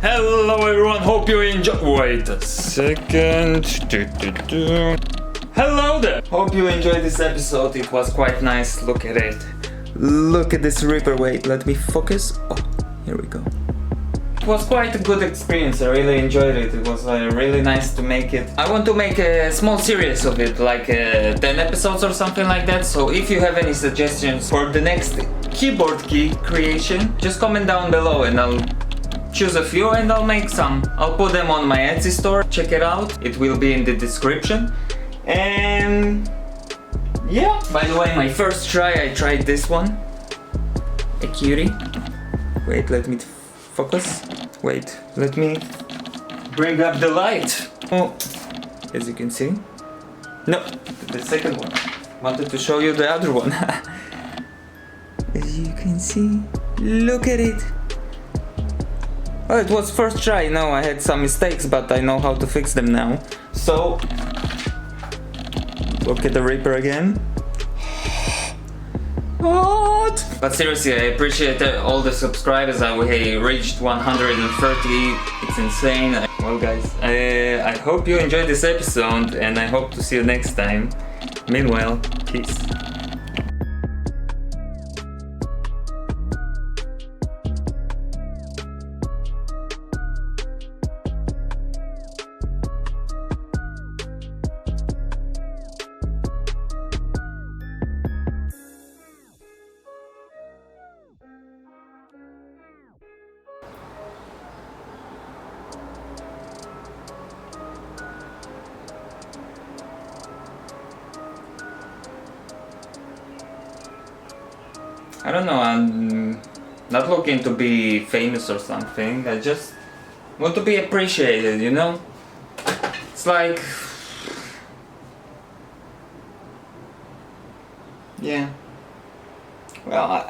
Hello everyone, hope you enjoy. Wait a second. Hello there. Hope you enjoyed this episode. It was quite nice. Look at it. Look at this Reaper. Wait, let me focus. Oh, here we go. It was quite a good experience. I really enjoyed it. It was really nice to make it. I want to make a small series of it, like 10 episodes or something like that. So if you have any suggestions for the next keyboard key creation, just comment down below and I'll choose a few and I'll make some. I'll put them on my Etsy store. Check it out. It will be in the description. And yeah. By the way, my first try, I tried this one. A cutie. Wait, let me focus. Wait, let me bring up the light. Oh, as you can see. No, the second one. Wanted to show you the other one. As you can see, look at it. Oh, it was first try. No, I had some mistakes, but I know how to fix them now. So, look at the Reaper again. What? But seriously, I appreciate all the subscribers. We reached 130. It's insane. Well, guys, I hope you enjoyed this episode, and I hope to see you next time. Meanwhile, peace. I don't know, I'm not looking to be famous or something. I just want to be appreciated, you know? It's like... yeah. Well,